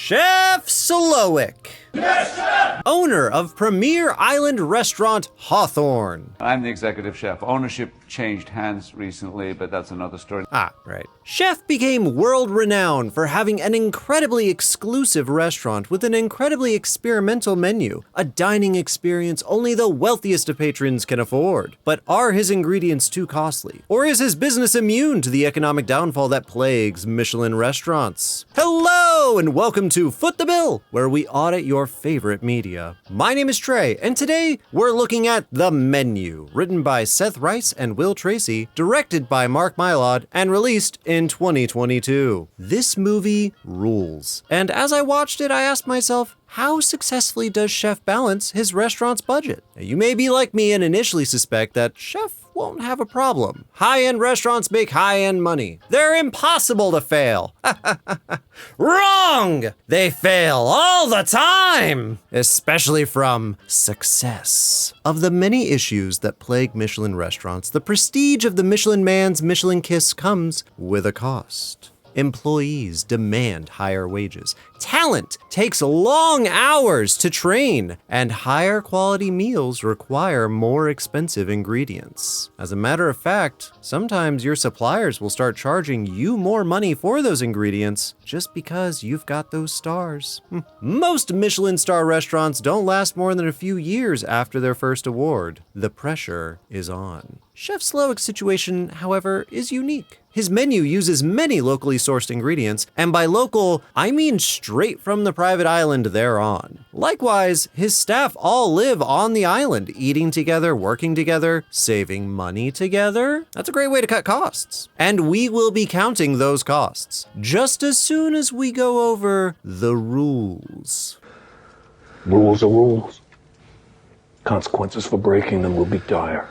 Chef Slowik. Yes, chef! Owner of Premier Island restaurant Hawthorne. I'm the executive chef. Ownership changed hands recently, but that's another story. Ah, right. Chef became world-renowned for having an incredibly exclusive restaurant with an incredibly experimental menu, a dining experience only the wealthiest of patrons can afford. But are his ingredients too costly? Or is his business immune to the economic downfall that plagues Michelin restaurants? Hello, and welcome to Foot the Bill, where we audit your favorite media. My name is Trey, and today we're looking at The Menu, written by Seth Rice and Will Tracy, directed by Mark Mylod, and released in 2022. This movie rules. And as I watched it, I asked myself, how successfully does Chef balance his restaurant's budget? Now, you may be like me and initially suspect that Chef won't have a problem. High-end restaurants make high-end money. They're impossible to fail. Wrong! They fail all the time, especially from success. Of the many issues that plague Michelin restaurants, the prestige of the Michelin Man's Michelin Kiss comes with a cost. Employees demand higher wages. Talent takes long hours to train, and higher quality meals require more expensive ingredients. As a matter of fact, sometimes your suppliers will start charging you more money for those ingredients just because you've got those stars. Most Michelin star restaurants don't last more than a few years after their first award. The pressure is on. Chef Slowik's situation, however, is unique. His menu uses many locally sourced ingredients, and by local, I mean straight from the private island they're on. Likewise, his staff all live on the island, eating together, working together, saving money together. That's a great way to cut costs. And we will be counting those costs just as soon as we go over the rules. Rules are rules. Consequences for breaking them will be dire.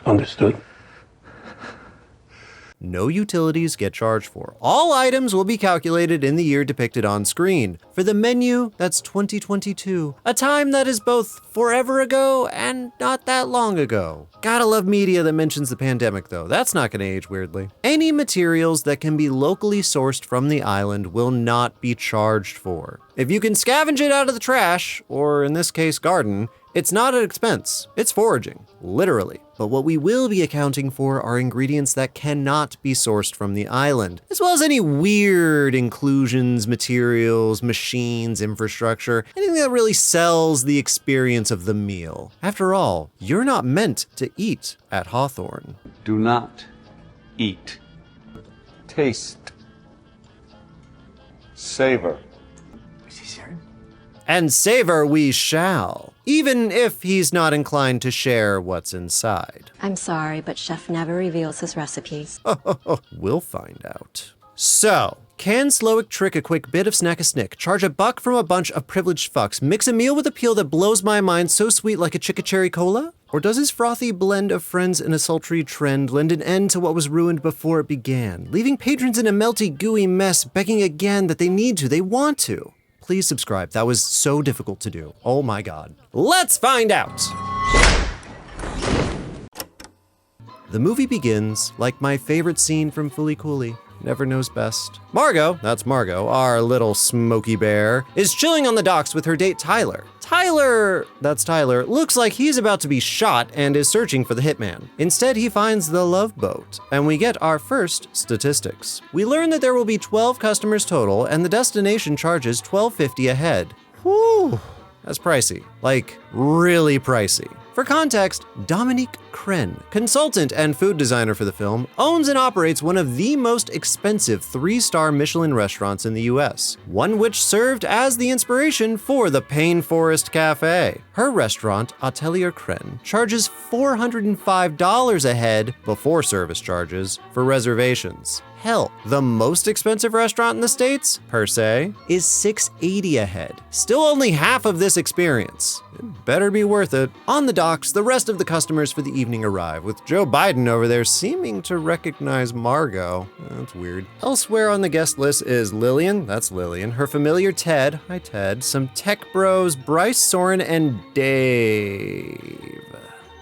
Understood? No utilities get charged for. All items will be calculated in the year depicted on screen. For the menu, that's 2022, a time that is both forever ago and not that long ago. Gotta love media that mentions the pandemic though, that's not gonna age weirdly. Any materials that can be locally sourced from the island will not be charged for. If you can scavenge it out of the trash, or in this case garden, it's not an expense, it's foraging, literally. But what we will be accounting for are ingredients that cannot be sourced from the island, as well as any weird inclusions, materials, machines, infrastructure, anything that really sells the experience of the meal. After all, you're not meant to eat at Hawthorne. Do not eat. Taste. Savor. And savor we shall, even if he's not inclined to share what's inside. I'm sorry, but Chef never reveals his recipes. We'll find out. So, can Slowik trick a quick bit of snack-a-snick, charge $1 from a bunch of privileged fucks, mix a meal with a peel that blows my mind so sweet like a chicka-cherry cola? Or does his frothy blend of friends and a sultry trend lend an end to what was ruined before it began, leaving patrons in a melty, gooey mess, begging again that they need to, they want to? Please subscribe. That was so difficult to do. Oh my God. Let's find out. The movie begins like my favorite scene from Fooly Cooly. Never knows best. Margot, that's Margot, our little smoky bear, is chilling on the docks with her date Tyler. Tyler, that's Tyler, looks like he's about to be shot and is searching for the hitman. Instead, he finds the love boat, and we get our first statistics. We learn that there will be 12 customers total, and the destination charges $12.50 a head. Whew, that's pricey. Like, really pricey. For context, Dominique Crenn, consultant and food designer for the film, owns and operates one of the most expensive 3-star Michelin restaurants in the US, one which served as the inspiration for the Payne Forest Cafe. Her restaurant, Atelier Crenn, charges $405 a head before service charges for reservations. Hell, the most expensive restaurant in the States, per se, is $680 a head. Still only half of this experience. It better be worth it. On the docks, the rest of the customers for the evening arrive, with Joe Biden over there seeming to recognize Margot. That's weird. Elsewhere on the guest list is Lillian, that's Lillian, her familiar Ted, hi Ted, some tech bros, Bryce, Soren, and Dave.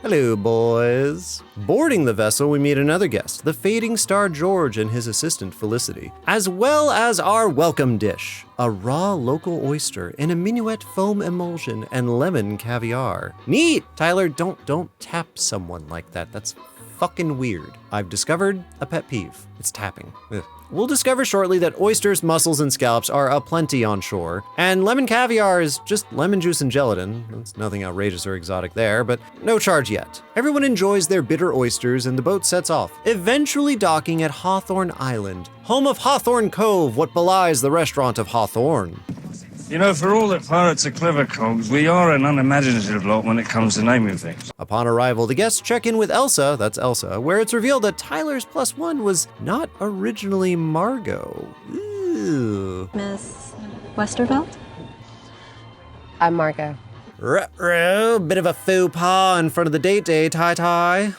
Hello, boys. Boarding the vessel, we meet another guest, the fading star George and his assistant Felicity, as well as our welcome dish, a raw local oyster in a minuet foam emulsion and lemon caviar. Neat! Tyler, don't tap someone like that. That's fucking weird. I've discovered a pet peeve. It's tapping. Ugh. We'll discover shortly that oysters, mussels, and scallops are aplenty on shore, and lemon caviar is just lemon juice and gelatin. There's nothing outrageous or exotic there, but no charge yet. Everyone enjoys their bitter oysters and the boat sets off, eventually docking at Hawthorne Island, home of Hawthorne Cove, what belies the restaurant of Hawthorne. You know, for all that pirates are clever cogs, we are an unimaginative lot when it comes to naming things. Upon arrival, the guests check in with Elsa, that's Elsa, where it's revealed that Tyler's +1 was not originally Margot. Ooh. Miss Westervelt? I'm Margot. Ruh-roh, bit of a faux pas in front of the date day, Ty.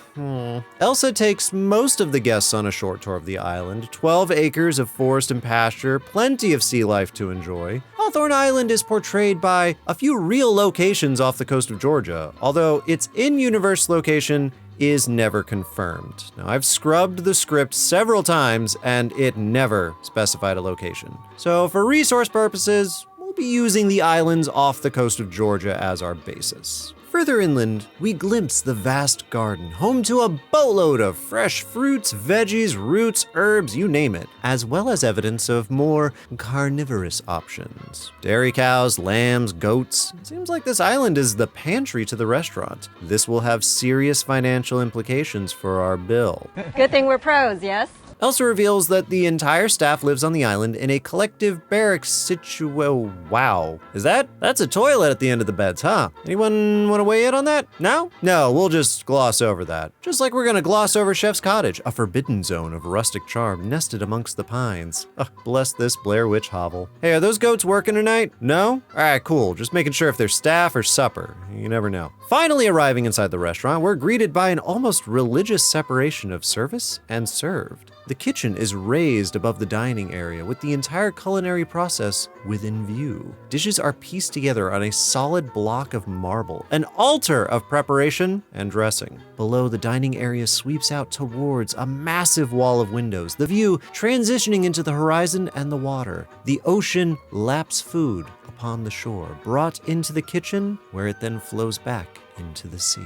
Elsa takes most of the guests on a short tour of the island. 12 acres of forest and pasture, plenty of sea life to enjoy. Hawthorne Island is portrayed by a few real locations off the coast of Georgia, although its in-universe location is never confirmed. Now, I've scrubbed the script several times and it never specified a location. So for resource purposes, we'll be using the islands off the coast of Georgia as our basis. Further inland, we glimpse the vast garden, home to a boatload of fresh fruits, veggies, roots, herbs, you name it, as well as evidence of more carnivorous options. Dairy cows, lambs, goats. It seems like this island is the pantry to the restaurant. This will have serious financial implications for our bill. Good thing we're pros, yes? Elsa reveals that the entire staff lives on the island in a collective barracks wow. That's a toilet at the end of the beds, huh? Anyone want to weigh in on that? No? No, we'll just gloss over that. Just like we're gonna gloss over Chef's cottage, a forbidden zone of rustic charm nested amongst the pines. Ugh, bless this Blair Witch hovel. Hey, are those goats working tonight? No? Alright, cool. Just making sure if they're staff or supper. You never know. Finally arriving inside the restaurant, we're greeted by an almost religious separation of service and served. The kitchen is raised above the dining area with the entire culinary process within view. Dishes are pieced together on a solid block of marble, an altar of preparation and dressing. Below, the dining area sweeps out towards a massive wall of windows, the view transitioning into the horizon and the water. The ocean laps food upon the shore, brought into the kitchen, where it then flows back into the sea.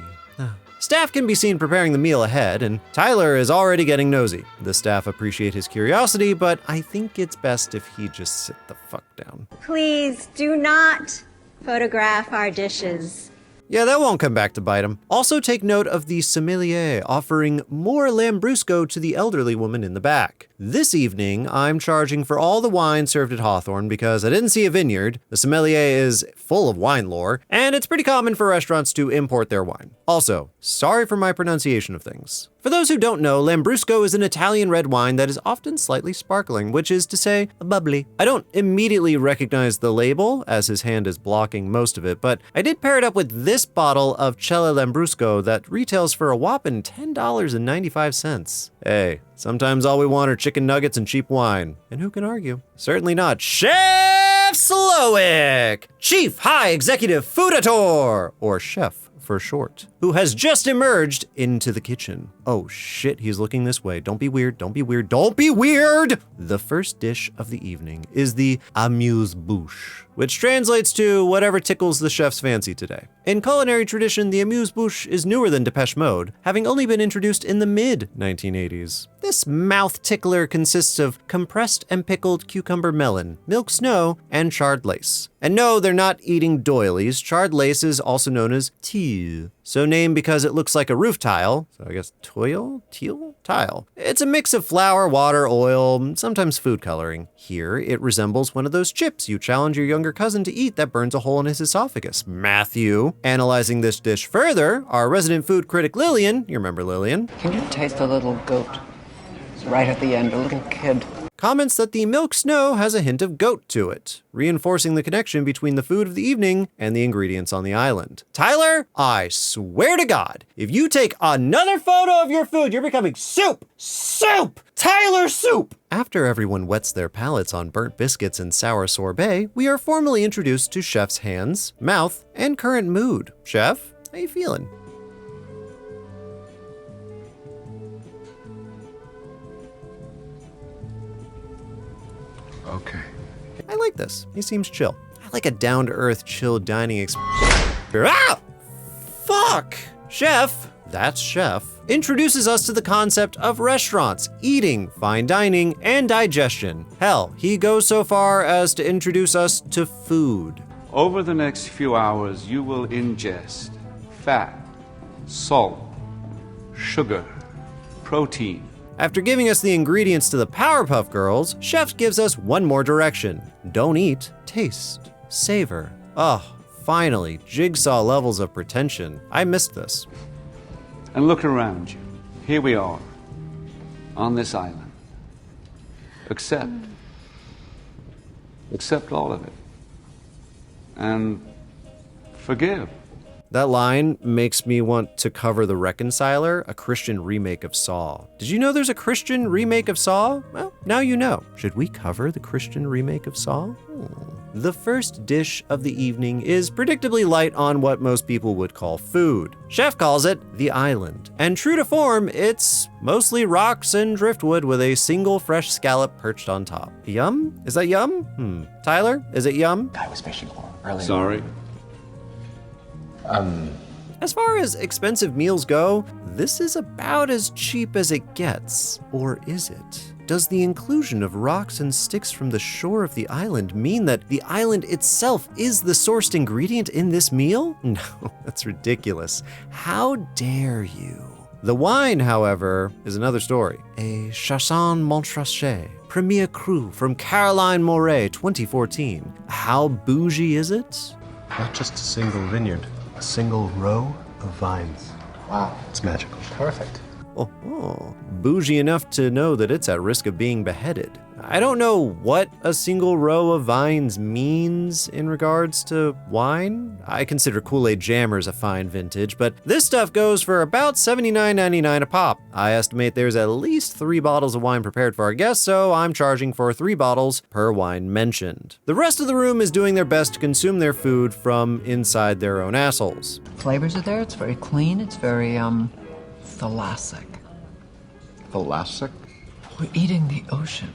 Staff can be seen preparing the meal ahead, and Tyler is already getting nosy. The staff appreciate his curiosity, but I think it's best if he just sit the fuck down. Please do not photograph our dishes. Yeah, that won't come back to bite him. Also take note of the sommelier offering more Lambrusco to the elderly woman in the back. This evening, I'm charging for all the wine served at Hawthorne because I didn't see a vineyard. The sommelier is full of wine lore, and it's pretty common for restaurants to import their wine. Also, sorry for my pronunciation of things. For those who don't know, Lambrusco is an Italian red wine that is often slightly sparkling, which is to say, bubbly. I don't immediately recognize the label, as his hand is blocking most of it, but I did pair it up with this bottle of Cella Lambrusco that retails for a whopping $10.95. Hey, sometimes all we want are chicken nuggets and cheap wine. And who can argue? Certainly not Chef Slowik, Chief High Executive Foodator, or Chef for short, who has just emerged into the kitchen. Oh shit, he's looking this way. Don't be weird, don't be weird, don't be weird! The first dish of the evening is the Amuse Bouche, which translates to whatever tickles the chef's fancy today. In culinary tradition, the Amuse Bouche is newer than Depeche Mode, having only been introduced in the mid-1980s. This mouth tickler consists of compressed and pickled cucumber melon, milk snow, and charred lace. And no, they're not eating doilies. Charred lace is also known as teal, so named because it looks like a roof tile. So I guess teal? Tile. It's a mix of flour, water, oil, sometimes food coloring. Here, it resembles one of those chips you challenge your younger cousin to eat that burns a hole in his esophagus. Matthew. Analyzing this dish further, our resident food critic Lillian, you remember Lillian? Can you taste the little goat? It's right at the end, a little kid. Comments that the milk snow has a hint of goat to it, reinforcing the connection between the food of the evening and the ingredients on the island. Tyler, I swear to God, if you take another photo of your food, you're becoming soup! Soup! Tyler soup! After everyone wets their palates on burnt biscuits and sour sorbet, we are formally introduced to Chef's hands, mouth, and current mood. Chef, how you feeling? Okay. I like this. He seems chill. I like a down-to-earth, chill dining experience. Ah! Fuck! Chef, that's Chef, introduces us to the concept of restaurants, eating, fine dining, and digestion. Hell, he goes so far as to introduce us to food. Over the next few hours, you will ingest fat, salt, sugar, protein. After giving us the ingredients to the Powerpuff Girls, Chef gives us one more direction. Don't eat, taste, savor. Oh, finally, Jigsaw levels of pretension. I missed this. And look around you. Here we are, on this island. Accept all of it. And forgive. That line makes me want to cover The Reconciler, a Christian remake of Saw. Did you know there's a Christian remake of Saw? Well, now you know. Should we cover the Christian remake of Saw? The first dish of the evening is predictably light on what most people would call food. Chef calls it the island. And true to form, it's mostly rocks and driftwood with a single fresh scallop perched on top. Yum? Is that yum? Tyler, is it yum? I was fishing for earlier. Sorry. As far as expensive meals go, this is about as cheap as it gets. Or is it? Does the inclusion of rocks and sticks from the shore of the island mean that the island itself is the sourced ingredient in this meal? No, that's ridiculous. How dare you? The wine, however, is another story. A Chassagne Montrachet, Premier Cru from Caroline Moret, 2014. How bougie is it? Not just a single vineyard, a single row of vines. Wow. It's magical. Perfect. Bougie enough to know that it's at risk of being beheaded. I don't know what a single row of vines means in regards to wine. I consider Kool-Aid Jammers a fine vintage, but this stuff goes for about $79.99 a pop. I estimate there's at least 3 bottles of wine prepared for our guests, so I'm charging for 3 bottles per wine mentioned. The rest of the room is doing their best to consume their food from inside their own assholes. Flavors are there. It's very clean. It's very, thalassic. Thalassic? We're eating the ocean.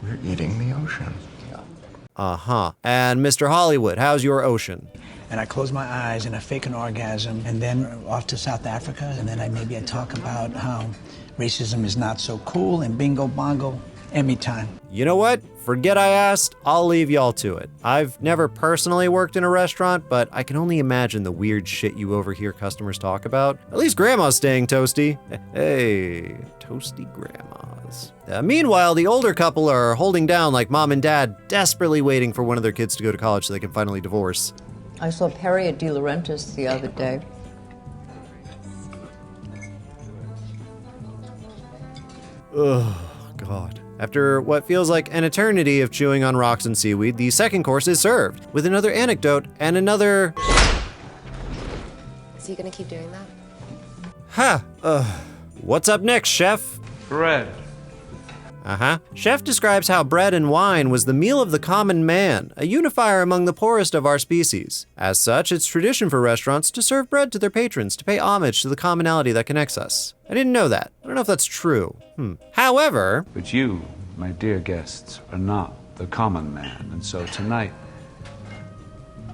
We're eating the ocean. And Mr. Hollywood, how's your ocean? And I close my eyes and I fake an orgasm, and then off to South Africa, and then I talk about how racism is not so cool, and bingo bongo, Emmy time. You know what? Forget I asked, I'll leave y'all to it. I've never personally worked in a restaurant, but I can only imagine the weird shit you overhear customers talk about. At least Grandma's staying toasty. Hey, toasty grandmas. Meanwhile, the older couple are holding down like mom and dad, desperately waiting for one of their kids to go to college so they can finally divorce. I saw Perry at De Laurentiis the other day. Oh, God. After what feels like an eternity of chewing on rocks and seaweed, the second course is served, with another anecdote and another... Is he gonna keep doing Ha! that? What's up next, Chef? Bread. Chef describes how bread and wine was the meal of the common man, a unifier among the poorest of our species. As such, it's tradition for restaurants to serve bread to their patrons to pay homage to the commonality that connects us. I didn't know that. I don't know if that's true. However... But you, my dear guests, are not the common man, and so tonight,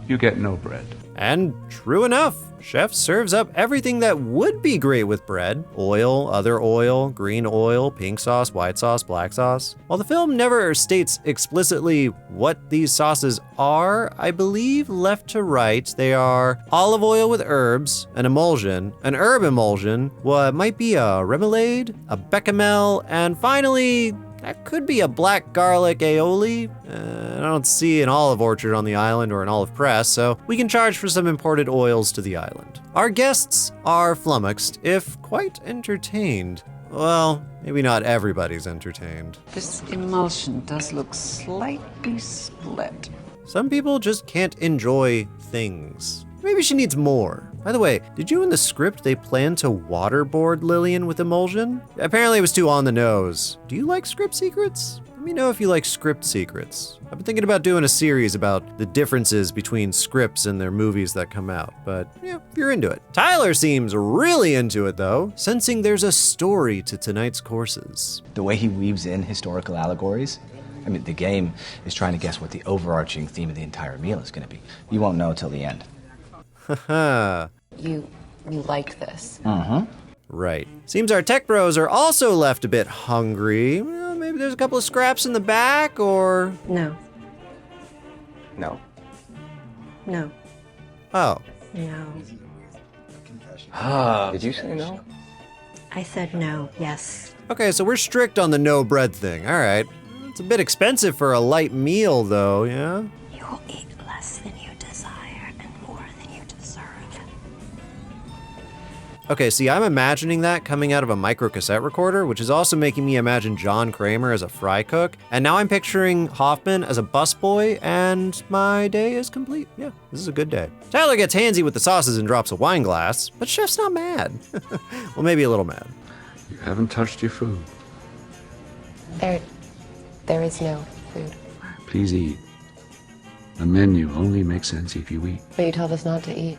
you get no bread. And true enough, Chef serves up everything that would be great with bread. Oil, other oil, green oil, pink sauce, white sauce, black sauce. While the film never states explicitly what these sauces are, I believe left to right, they are olive oil with herbs, an emulsion, an herb emulsion, what might be a remoulade, a bechamel, and finally, that could be a black garlic aioli. I don't see an olive orchard on the island or an olive press, so we can charge for some imported oils to the island. Our guests are flummoxed, if quite entertained. Well, maybe not everybody's entertained. This emulsion does look slightly split. Some people just can't enjoy things. Maybe she needs more. By the way, did you in the script they plan to waterboard Lillian with emulsion? Apparently it was too on the nose. Do you like script secrets? Let me know if you like script secrets. I've been thinking about doing a series about the differences between scripts and their movies that come out, but yeah, if you're into it. Tyler seems really into it though, sensing there's a story to tonight's courses. The way he weaves in historical allegories, I mean, the game is trying to guess what the overarching theme of the entire meal is going to be. You won't know till the end. Haha. You like this? Mm-hmm. Right. Seems our tech bros are also left a bit hungry. Well, maybe there's a couple of scraps in the back, or... No. No. No. Oh. No. Did you say no? I said no, yes. Okay, so we're strict on the no bread thing. All right. It's a bit expensive for a light meal, though, yeah? You will eat less than you desire and more than you deserve. Okay, see, I'm imagining that coming out of a micro cassette recorder, which is also making me imagine John Kramer as a fry cook. And now I'm picturing Hoffman as a busboy, and my day is complete. Yeah, this is a good day. Tyler gets handsy with the sauces and drops a wine glass, but Chef's not mad. Well, maybe a little mad. You haven't touched your food. There is no food. Please eat. The menu only makes sense if you eat. But you told us not to eat.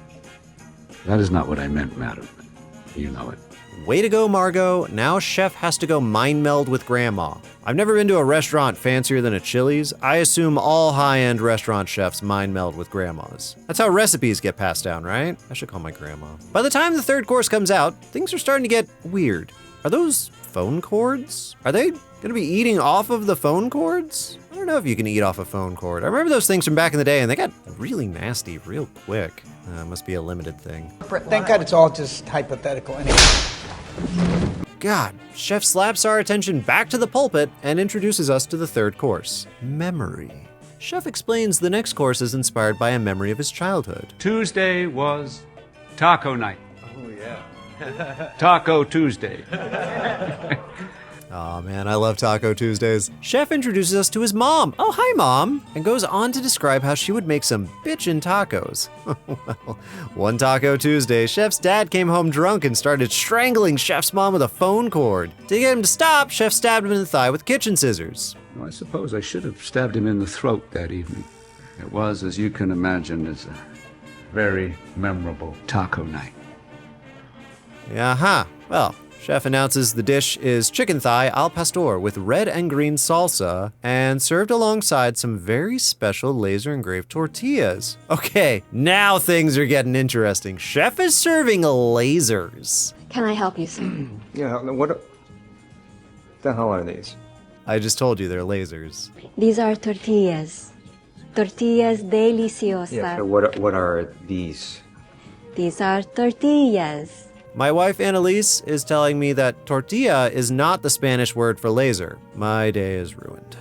That is not what I meant, madam. You know it. Way to go, Margot. Now Chef has to go mind meld with Grandma. I've never been to a restaurant fancier than a Chili's. I assume all high-end restaurant chefs mind meld with grandmas. That's how recipes get passed down, right? I should call my grandma. By the time the third course comes out, things are starting to get weird. Are those phone cords? Are they gonna be eating off of the phone cords? I don't know if you can eat off a phone cord. I remember those things from back in the day, and they got really nasty real quick. Must be a limited thing. Thank God it's all just hypothetical anyway. God, Chef slaps our attention back to the pulpit and introduces us to the third course, memory. Chef explains the next course is inspired by a memory of his childhood. Tuesday was taco night. Oh, yeah. Taco Tuesday. Aw, man, I love Taco Tuesdays. Chef introduces us to his mom. Oh, hi, Mom. And goes on to describe how she would make some bitchin' tacos. Well, one Taco Tuesday, Chef's dad came home drunk and started strangling Chef's mom with a phone cord. To get him to stop, Chef stabbed him in the thigh with kitchen scissors. Well, I suppose I should have stabbed him in the throat that evening. It was, as you can imagine, a very memorable taco night. Aha. Well, Chef announces the dish is chicken thigh al pastor with red and green salsa and served alongside some very special laser engraved tortillas. Okay, now things are getting interesting. Chef is serving lasers. Can I help you, sir? Yeah, what the hell are these? I just told you they're lasers. These are tortillas. Tortillas deliciosas. Yeah, so what are these? These are tortillas. My wife Annalise is telling me that tortilla is not the Spanish word for laser. My day is ruined.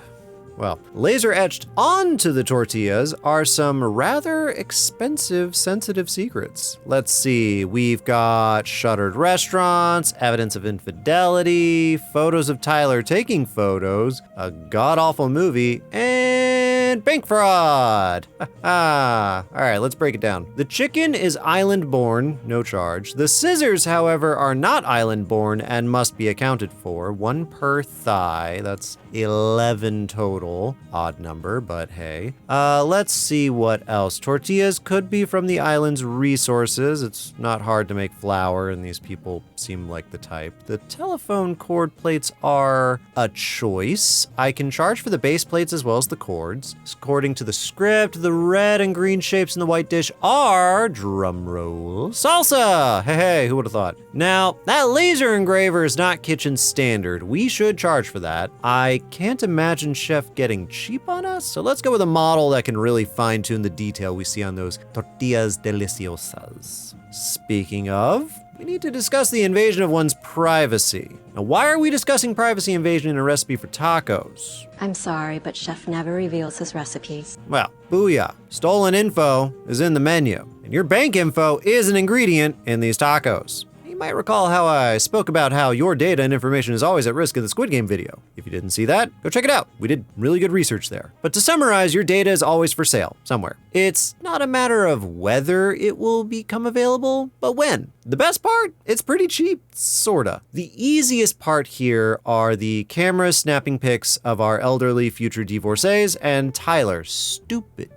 Well, laser etched onto the tortillas are some rather expensive, sensitive secrets. Let's see, we've got shuttered restaurants, evidence of infidelity, photos of Tyler taking photos, a god-awful movie, and bank fraud. All right, let's break it down. The chicken is island-born, no charge. The scissors, however, are not island-born and must be accounted for. 1 per thigh, that's 11 total. Odd number, but hey. Let's see what else. Tortillas could be from the island's resources. It's not hard to make flour, and these people seem like the type. The telephone cord plates are a choice. I can charge for the base plates as well as the cords. According to the script, the red and green shapes in the white dish are, drumroll, salsa! Hey, who would have thought? Now, that laser engraver is not kitchen standard. We should charge for that. I can't imagine Chef getting cheap on us, so let's go with a model that can really fine-tune the detail we see on those tortillas deliciosas. Speaking of, we need to discuss the invasion of one's privacy. Now, why are we discussing privacy invasion in a recipe for tacos? I'm sorry, but Chef never reveals his recipes. Well, booyah. Stolen info is in the menu, and your bank info is an ingredient in these tacos. You might recall how I spoke about how your data and information is always at risk in the Squid Game video. If you didn't see that, go check it out. We did really good research there. But to summarize, your data is always for sale somewhere. It's not a matter of whether it will become available, but when. The best part? It's pretty cheap, sorta. The easiest part here are the cameras snapping pics of our elderly future divorcees and Tyler. Stupid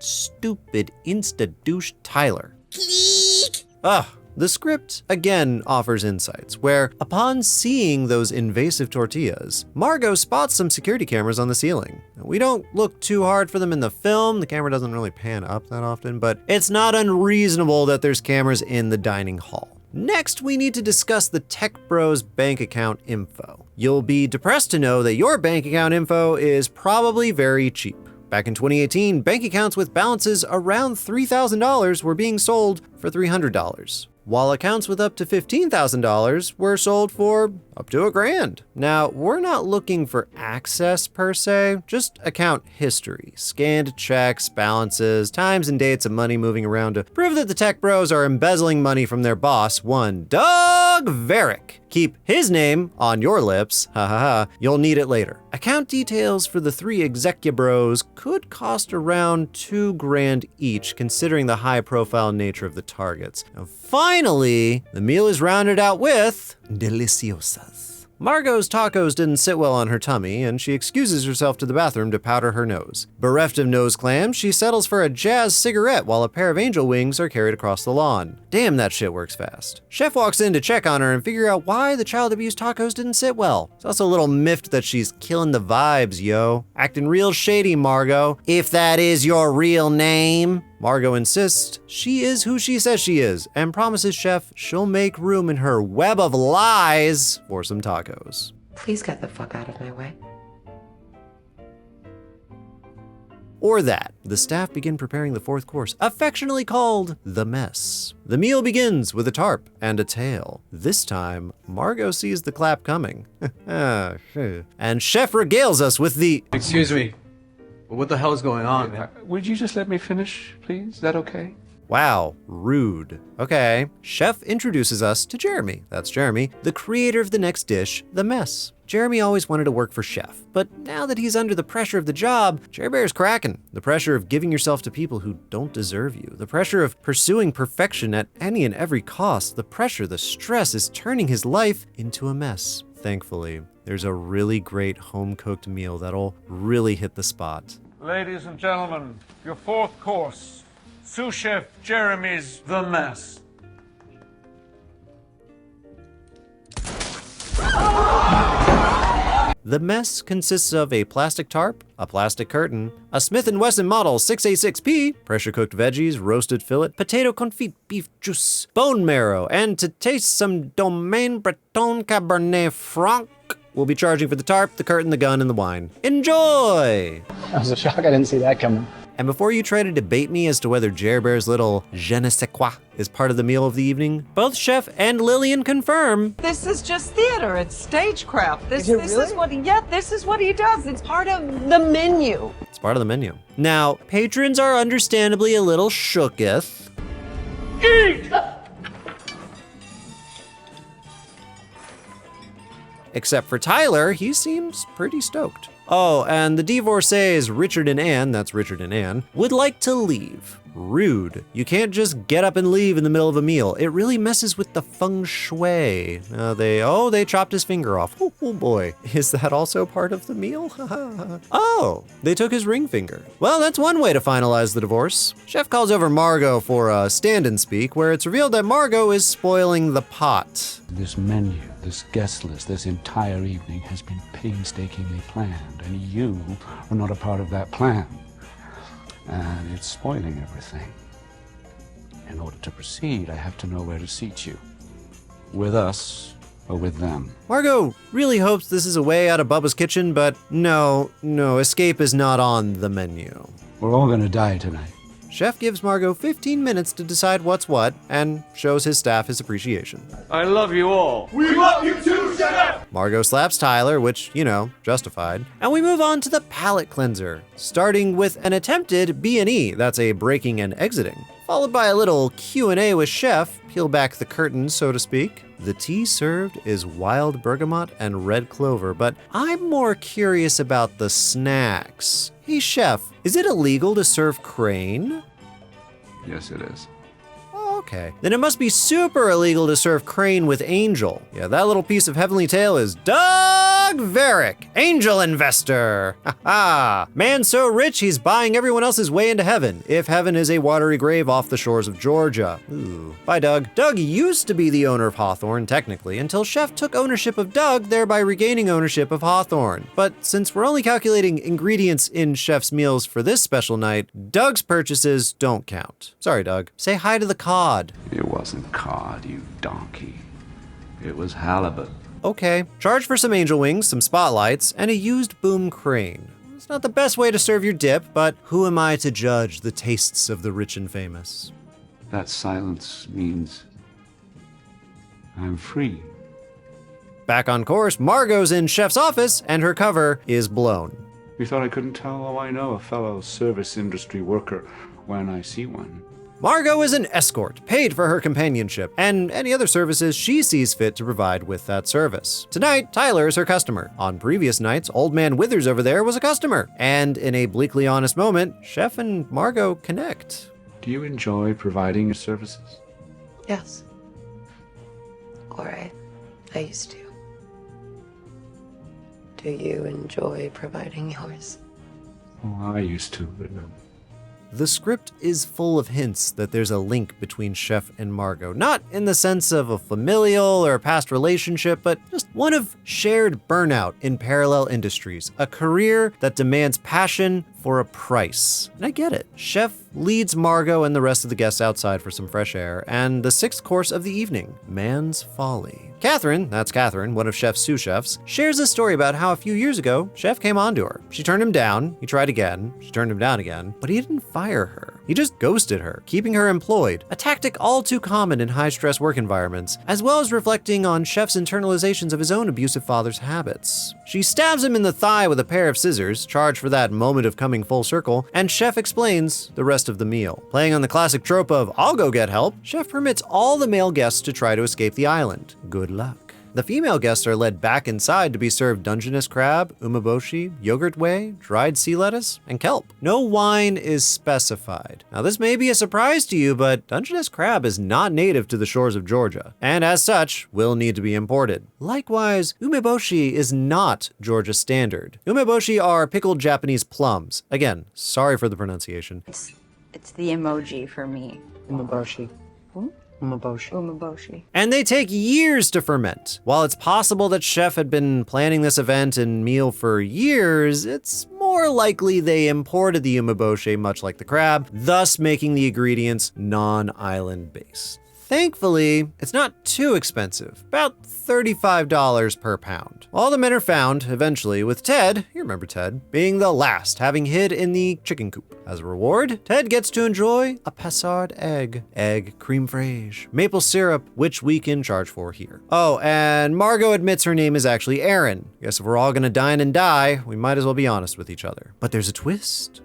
Insta-douche Tyler. Click! Ugh. The script again offers insights, where upon seeing those invasive tortillas, Margot spots some security cameras on the ceiling. We don't look too hard for them in the film, the camera doesn't really pan up that often, but it's not unreasonable that there's cameras in the dining hall. Next, we need to discuss the Tech Bros bank account info. You'll be depressed to know that your bank account info is probably very cheap. Back in 2018, bank accounts with balances around $3,000 were being sold for $300, while accounts with up to $15,000 were sold for up to $1,000. Now, we're not looking for access per se, just account history, scanned checks, balances, times and dates of money moving around to prove that the Tech Bros are embezzling money from their boss, one Doug Varick. Keep his name on your lips, ha ha ha, you'll need it later. Account details for the 3 Execubros could cost around $2,000 each, considering the high profile nature of the targets. And finally, the meal is rounded out with deliciosas. Margot's tacos didn't sit well on her tummy, and she excuses herself to the bathroom to powder her nose. Bereft of nose clams, she settles for a jazz cigarette while a pair of angel wings are carried across the lawn. Damn, that shit works fast. Chef walks in to check on her and figure out why the child abuse tacos didn't sit well. It's also a little miffed that she's killing the vibes, yo. Acting real shady, Margot. If that is your real name. Margot insists she is who she says she is and promises Chef she'll make room in her web of lies for some tacos. Please get the fuck out of my way. Or that, the staff begin preparing the 4th course, affectionately called the mess. The meal begins with a tarp and a tail. This time, Margot sees the clap coming. And Chef regales us with the... Excuse me. What the hell is going on, man? Would you just let me finish, please? Is that okay? Wow, rude. Okay. Chef introduces us to Jeremy. That's Jeremy, the creator of the next dish, the mess. Jeremy always wanted to work for Chef, but now that he's under the pressure of the job, Jerry Bear's cracking. The pressure of giving yourself to people who don't deserve you. The pressure of pursuing perfection at any and every cost. The pressure, the stress is turning his life into a mess. Thankfully, there's a really great home-cooked meal that'll really hit the spot. Ladies and gentlemen, your 4th course, sous chef Jeremy's The Mess. The mess consists of a plastic tarp, a plastic curtain, a Smith & Wesson Model 6A6P, pressure-cooked veggies, roasted fillet, potato confit, beef juice, bone marrow, and to taste some Domaine Breton Cabernet Franc, we'll be charging for the tarp, the curtain, the gun, and the wine. Enjoy! That was a shock. I didn't see that coming. And before you try to debate me as to whether Jer Bear's little je ne sais quoi is part of the meal of the evening, both Chef and Lillian confirm. This is just theater. It's stagecraft. This really? is what this is what he does. It's part of the menu. It's part of the menu. Now, patrons are understandably a little shooketh. Eat! Except for Tyler, he seems pretty stoked. Oh, and the divorcees Richard and Ann, that's Richard and Ann, would like to leave. Rude. You can't just get up and leave in the middle of a meal. It really messes with the feng shui. They chopped his finger off. Oh boy. Is that also part of the meal? Oh, they took his ring finger. Well, that's one way to finalize the divorce. Chef calls over Margot for a stand-and speak, where it's revealed that Margot is spoiling the pot. This menu, this guest list, this entire evening has been painstakingly planned, and you are not a part of that plan. And it's spoiling everything. In order to proceed, I have to know where to seat you. With us or with them. Margot really hopes this is a way out of Bubba's kitchen, but no, escape is not on the menu. We're all gonna die tonight. Chef gives Margot 15 minutes to decide what's what and shows his staff his appreciation. I love you all. We love you too, Chef! Margot slaps Tyler, which, justified. And we move on to the palate cleanser, starting with an attempted B&E, that's a breaking and exiting, followed by a little Q&A with Chef, peel back the curtain, so to speak. The tea served is wild bergamot and red clover, but I'm more curious about the snacks. Hey Chef, is it illegal to serve crane? Yes, it is. Oh, okay. Then it must be super illegal to serve crane with angel. Yeah, that little piece of heavenly tail is done! Doug Varick, angel investor. Ha! Man so rich he's buying everyone else's way into heaven, if heaven is a watery grave off the shores of Georgia. Ooh. Bye, Doug. Doug used to be the owner of Hawthorne, technically, until Chef took ownership of Doug, thereby regaining ownership of Hawthorne. But since we're only calculating ingredients in Chef's meals for this special night, Doug's purchases don't count. Sorry, Doug. Say hi to the cod. It wasn't cod, you donkey. It was halibut. Okay, charge for some angel wings, some spotlights, and a used boom crane. It's not the best way to serve your dip, but who am I to judge the tastes of the rich and famous? That silence means I'm free. Back on course, Margot's in Chef's office, and her cover is blown. You thought I couldn't tell? Oh, I know a fellow service industry worker when I see one. Margot is an escort, paid for her companionship, and any other services she sees fit to provide with that service. Tonight, Tyler is her customer. On previous nights, Old Man Withers over there was a customer. And in a bleakly honest moment, Chef and Margot connect. Do you enjoy providing your services? Yes. Or I used to. Do you enjoy providing yours? Oh, I used to, but no. The script is full of hints that there's a link between Chef and Margot, not in the sense of a familial or a past relationship, but just one of shared burnout in parallel industries, a career that demands passion for a price. And I get it. Chef leads Margot and the rest of the guests outside for some fresh air, and the sixth course of the evening, Man's Folly. Catherine, that's Catherine, one of Chef's sous chefs, shares a story about how a few years ago, Chef came on to her. She turned him down, he tried again, she turned him down again, but he didn't fire her. He just ghosted her, keeping her employed, a tactic all too common in high-stress work environments, as well as reflecting on Chef's internalizations of his own abusive father's habits. She stabs him in the thigh with a pair of scissors, charged for that moment of coming full circle, and Chef explains the rest of the meal. Playing on the classic trope of, I'll go get help, Chef permits all the male guests to try to escape the island. Good luck. The female guests are led back inside to be served Dungeness crab, umeboshi, yogurt whey, dried sea lettuce, and kelp. No wine is specified. Now this may be a surprise to you, but Dungeness crab is not native to the shores of Georgia, and as such, will need to be imported. Likewise, umeboshi is not Georgia standard. Umeboshi are pickled Japanese plums. Again, sorry for the pronunciation. It's the emoji for me. Umeboshi. Umeboshi. Umeboshi. And they take years to ferment. While it's possible that Chef had been planning this event and meal for years, it's more likely they imported the umeboshi much like the crab, thus making the ingredients non-island based. Thankfully, it's not too expensive, about $35 per pound. All the men are found, eventually, with Ted, you remember Ted, being the last, having hid in the chicken coop. As a reward, Ted gets to enjoy a Passard egg, creme fraiche, maple syrup, which we can charge for here. Oh, and Margot admits her name is actually Erin. Guess if we're all gonna dine and die, we might as well be honest with each other. But there's a twist,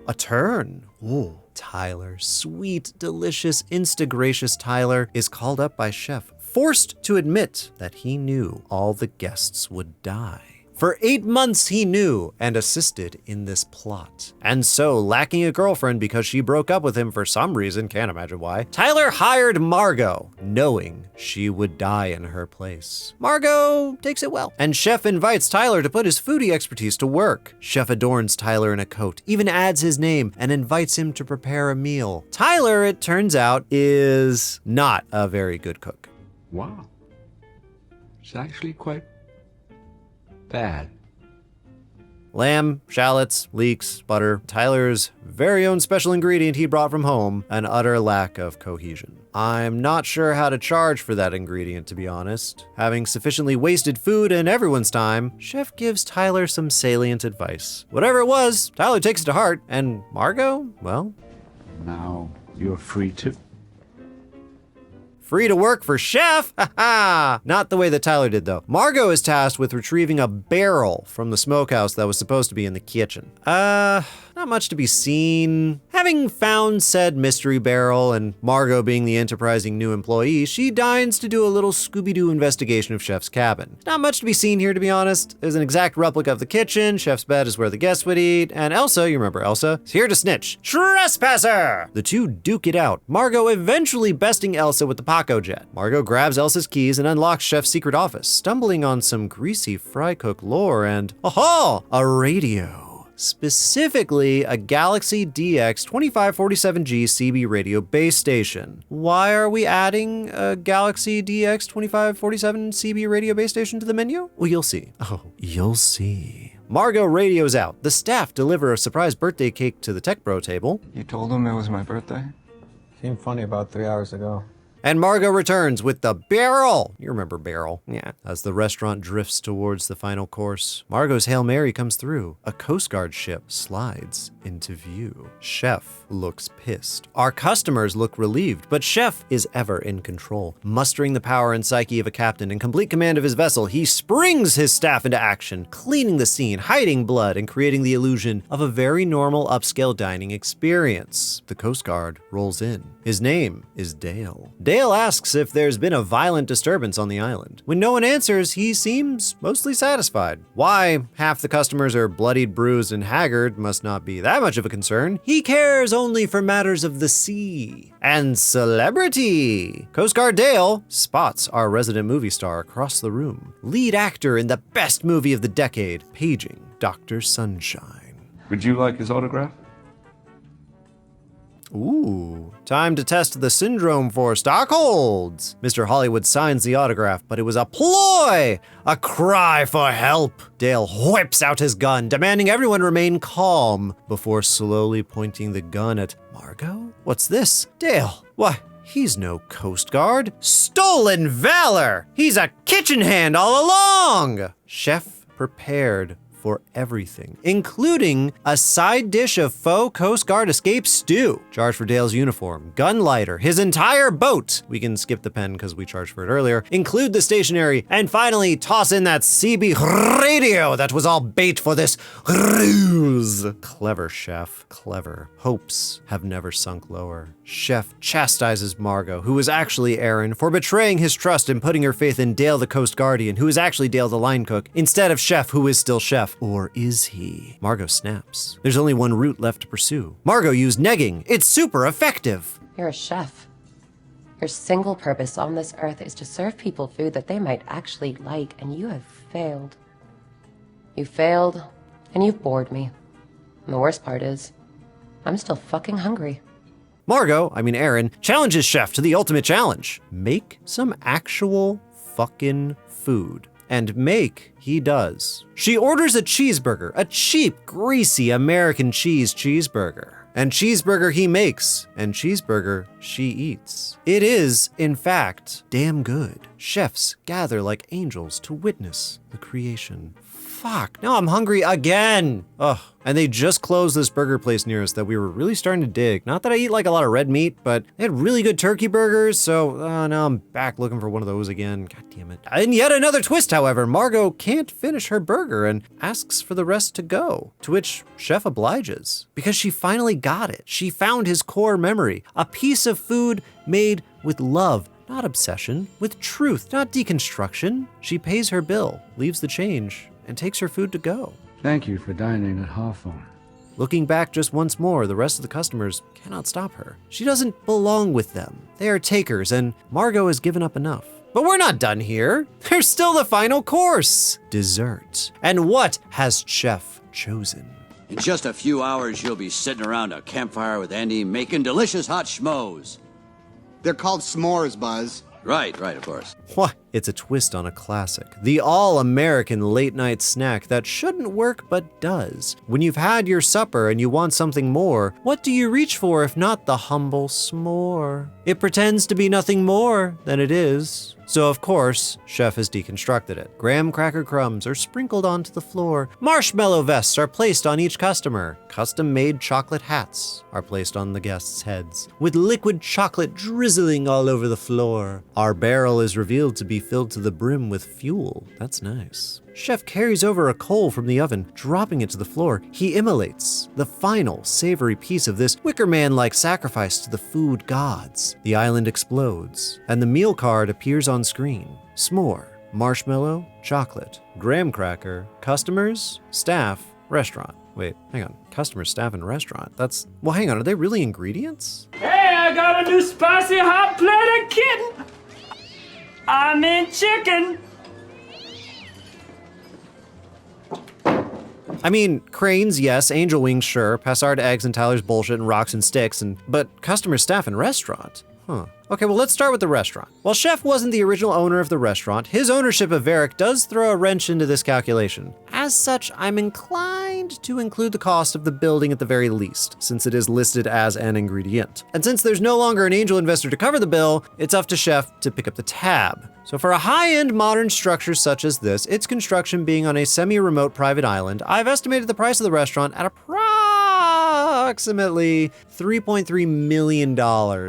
a turn. Ooh. Tyler, sweet, delicious, insta-gracious Tyler, is called up by Chef, forced to admit that he knew all the guests would die. For 8 months he knew and assisted in this plot. And so, lacking a girlfriend because she broke up with him for some reason, can't imagine why, Tyler hired Margot, knowing she would die in her place. Margot takes it well, and Chef invites Tyler to put his foodie expertise to work. Chef adorns Tyler in a coat, even adds his name, and invites him to prepare a meal. Tyler, it turns out, is not a very good cook. Wow. It's actually quite bad. Lamb, shallots, leeks, butter, Tyler's very own special ingredient he brought from home, an utter lack of cohesion. I'm not sure how to charge for that ingredient, to be honest. Having sufficiently wasted food and everyone's time, Chef gives Tyler some salient advice. Whatever it was, Tyler takes it to heart, and Margot, well, now you're free to. Free to work for Chef? Haha! Not the way that Tyler did, though. Margot is tasked with retrieving a barrel from the smokehouse that was supposed to be in the kitchen. Not much to be seen. Having found said mystery barrel and Margot being the enterprising new employee, she deigns to do a little Scooby-Doo investigation of Chef's cabin. Not much to be seen here, to be honest. There's an exact replica of the kitchen, Chef's bed is where the guests would eat, and Elsa, you remember Elsa, is here to snitch. Trespasser! The two duke it out, Margot eventually besting Elsa with the Paco jet. Margot grabs Elsa's keys and unlocks Chef's secret office, stumbling on some greasy fry cook lore and, aha, a radio. Specifically, a Galaxy DX 2547G CB radio base station. Why are we adding a Galaxy DX 2547 CB radio base station to the menu? Well, you'll see. Oh, you'll see. Margot radios out. The staff deliver a surprise birthday cake to the Tech Bro table. You told him it was my birthday? Seemed funny about 3 hours ago. And Margot returns with the barrel. You remember barrel. Yeah. As the restaurant drifts towards the final course, Margot's Hail Mary comes through. A Coast Guard ship slides into view. Chef looks pissed. Our customers look relieved, but Chef is ever in control. Mustering the power and psyche of a captain in complete command of his vessel, he springs his staff into action, cleaning the scene, hiding blood, and creating the illusion of a very normal upscale dining experience. The Coast Guard rolls in. His name is Dale. Dale asks if there's been a violent disturbance on the island. When no one answers, he seems mostly satisfied. Why half the customers are bloodied, bruised, and haggard must not be that much of a concern. He cares only for matters of the sea and celebrity. Coast Guard Dale spots our resident movie star across the room. Lead actor in the best movie of the decade, paging Dr. Sunshine. Would you like his autograph? Ooh, time to test the syndrome for Stockholds. Mr. Hollywood signs the autograph, but it was a ploy, a cry for help. Dale whips out his gun, demanding everyone remain calm before slowly pointing the gun at Margot. What's this? Dale, why, he's no Coast Guard. Stolen valor! He's a kitchen hand all along! Chef prepared for everything, including a side dish of faux Coast Guard escape stew. Charge for Dale's uniform, gun lighter, his entire boat. We can skip the pen because we charged for it earlier. Include the stationery, and finally toss in that CB radio that was all bait for this ruse. Clever, Chef, clever. Hopes have never sunk lower. Chef chastises Margot, who is actually Aaron, for betraying his trust and putting her faith in Dale the Coast Guardian, who is actually Dale the line cook, instead of Chef, who is still Chef. Or is he? Margot snaps. There's only one route left to pursue. Margot used negging. It's super effective. You're a chef. Your single purpose on this earth is to serve people food that they might actually like, and you have failed. You failed, and you've bored me. And the worst part is, I'm still fucking hungry. Aaron, challenges Chef to the ultimate challenge. Make some actual fucking food. And make he does. She orders a cheeseburger, a cheap, greasy American cheeseburger. And cheeseburger he makes, and cheeseburger she eats. It is, in fact, damn good. Chefs gather like angels to witness the creation. Fuck, now I'm hungry again. Ugh. And they just closed this burger place near us that we were really starting to dig. Not that I eat like a lot of red meat, but they had really good turkey burgers, so now I'm back looking for one of those again. God damn it. And yet another twist, however. Margot can't finish her burger and asks for the rest to go, to which Chef obliges, because she finally got it. She found his core memory, a piece of food made with love, not obsession, with truth, not deconstruction. She pays her bill, leaves the change, and takes her food to go. Thank you for dining at Hawthorne. Looking back just once more, the rest of the customers cannot stop her. She doesn't belong with them. They are takers, and Margot has given up enough. But we're not done here. There's still the final course, dessert. And what has Chef chosen? In just a few hours, you'll be sitting around a campfire with Andy making delicious hot schmoes. They're called s'mores, Buzz. Right, of course. What? It's a twist on a classic. The all-American late-night snack that shouldn't work but does. When you've had your supper and you want something more, what do you reach for if not the humble s'more? It pretends to be nothing more than it is. So of course, Chef has deconstructed it. Graham cracker crumbs are sprinkled onto the floor. Marshmallow vests are placed on each customer. Custom-made chocolate hats are placed on the guests' heads, with liquid chocolate drizzling all over the floor. Our barrel is revealed to be filled to the brim with fuel. That's nice. Chef carries over a coal from the oven, dropping it to the floor. He immolates the final savory piece of this Wicker Man-like sacrifice to the food gods. The island explodes, and the meal card appears on screen. S'more, marshmallow, chocolate, graham cracker, customers, staff, restaurant. Wait, hang on. Customers, staff, and restaurant. Well, hang on. Are they really ingredients? Hey, I got a new spicy hot plate of kitten. I'm in chicken. I mean, cranes, yes. Angel wings, sure. Passard eggs and Tyler's bullshit and rocks and sticks. But customer, staff, and restaurant? Huh. Okay, well, let's start with the restaurant. While Chef wasn't the original owner of the restaurant, his ownership of Varick does throw a wrench into this calculation. As such, I'm inclined to include the cost of the building at the very least, since it is listed as an ingredient. And since there's no longer an angel investor to cover the bill, it's up to Chef to pick up the tab. So for a high-end modern structure such as this, its construction being on a semi-remote private island, I've estimated the price of the restaurant at approximately $3.3 million,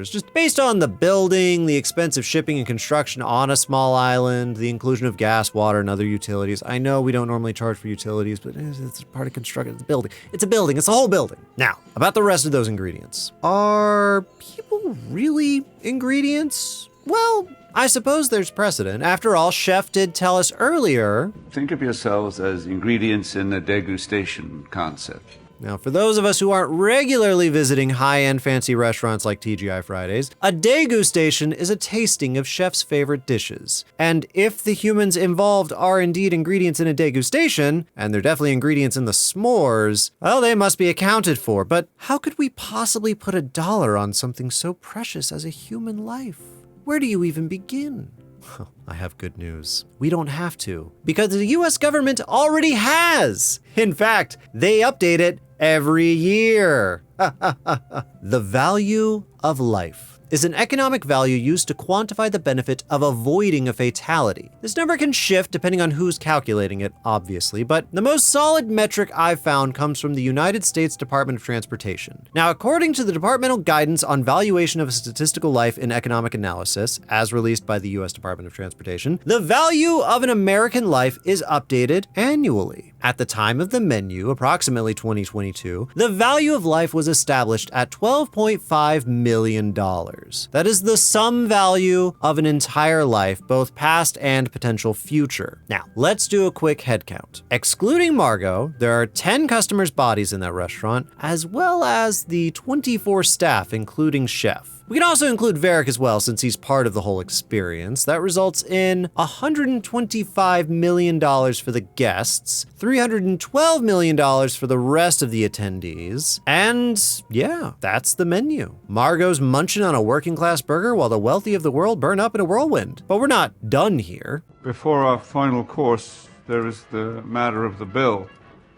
just based on the building, the expense of shipping and construction on a small island, the inclusion of gas, water, and other utilities. I know we don't normally charge for utilities, but it's a part of construction. It's a building. It's a building. It's a whole building. Now, about the rest of those ingredients. Are people really ingredients? Well, I suppose there's precedent. After all, Chef did tell us earlier. Think of yourselves as ingredients in a degustation concept. Now, for those of us who aren't regularly visiting high-end fancy restaurants like TGI Fridays, a degustation is a tasting of Chef's favorite dishes. And if the humans involved are indeed ingredients in a degustation, and they're definitely ingredients in the s'mores, well, they must be accounted for. But how could we possibly put $1 on something so precious as a human life? Where do you even begin? I have good news. We don't have to, because the US government already has. In fact, they update it every year. The value of life is an economic value used to quantify the benefit of avoiding a fatality. This number can shift depending on who's calculating it, obviously, but the most solid metric I've found comes from the United States Department of Transportation. Now, according to the departmental guidance on valuation of a statistical life in economic analysis, as released by the US Department of Transportation, the value of an American life is updated annually. At the time of the menu, approximately 2022, the value of life was established at $12.5 million. That is the sum value of an entire life, both past and potential future. Now, let's do a quick head count. Excluding Margot, there are 10 customers' bodies in that restaurant, as well as the 24 staff, including Chef. We can also include Varick as well, since he's part of the whole experience. That results in $125 million for the guests, $312 million for the rest of the attendees, and yeah, that's the menu. Margot's munching on a working class burger while the wealthy of the world burn up in a whirlwind. But we're not done here. Before our final course, there is the matter of the bill.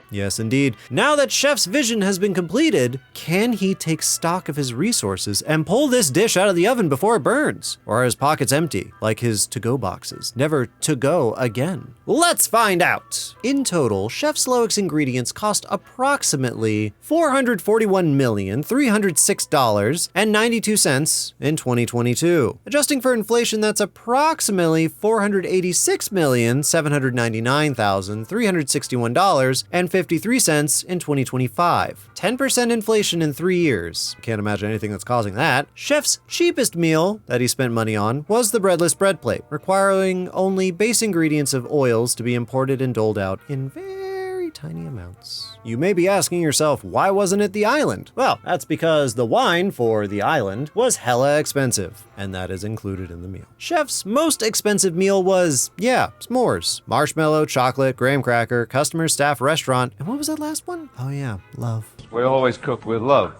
Yes, indeed. Now that Chef's vision has been completed, can he take stock of his resources and pull this dish out of the oven before it burns? Or are his pockets empty, like his to-go boxes, never to go again? Let's find out! In total, Chef Slowik's ingredients cost approximately $441,306.92 in 2022. Adjusting for inflation, that's approximately $486,799,361.53 in 2025. 10% inflation in 3 years. Can't imagine anything that's causing that. Chef's cheapest meal that he spent money on was the breadless bread plate, requiring only base ingredients of oils to be imported and doled out in very tiny amounts. You may be asking yourself, why wasn't it the island? Well, that's because the wine for the island was hella expensive, and that is included in the meal. Chef's most expensive meal was, s'mores. Marshmallow, chocolate, graham cracker, customer, staff, restaurant, and what was that last one? Oh yeah, love. We always cook with love,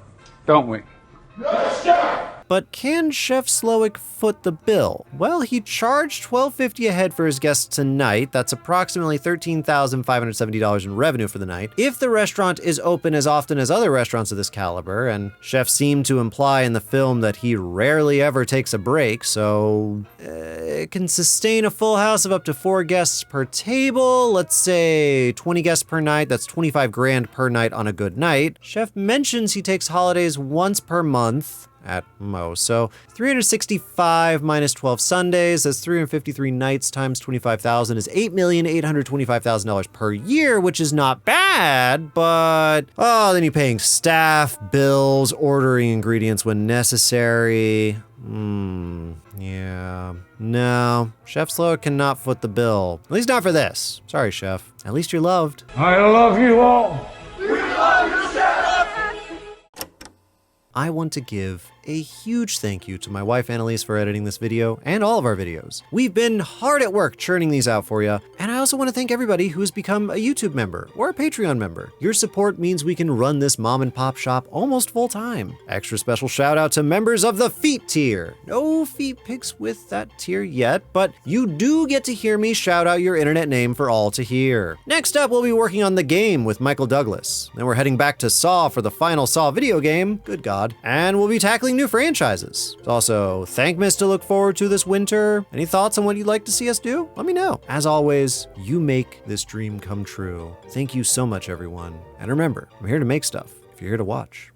don't we? Yes, sir! But can Chef Slowik foot the bill? Well, he charged $12.50 a head for his guests tonight. That's approximately $13,570 in revenue for the night. If the restaurant is open as often as other restaurants of this caliber, and Chef seemed to imply in the film that he rarely ever takes a break, so it can sustain a full house of up to 4 guests per table. Let's say 20 guests per night. That's $25,000 per night on a good night. Chef mentions he takes holidays once per month, at most. So 365 minus 12 Sundays, that's 353 nights times 25,000 is $8,825,000 per year, which is not bad, but then you're paying staff, bills, ordering ingredients when necessary. Yeah. No, Chef Slowik cannot foot the bill. At least not for this. Sorry, Chef. At least you're loved. I love you all. I want to give a huge thank you to my wife Annalise for editing this video and all of our videos. We've been hard at work churning these out for you, and I also want to thank everybody who has become a YouTube member or a Patreon member. Your support means we can run this mom and pop shop almost full time. Extra special shout out to members of the Feet tier. No feet pics with that tier yet, but you do get to hear me shout out your internet name for all to hear. Next up, we'll be working on The Game with Michael Douglas. Then we're heading back to Saw for the final Saw video game, good God, and we'll be tackling new franchises. There's also Thankmas to look forward to this winter. Any thoughts on what you'd like to see us do? Let me know. As always, you make this dream come true. Thank you so much, everyone. And remember, I'm here to make stuff if you're here to watch.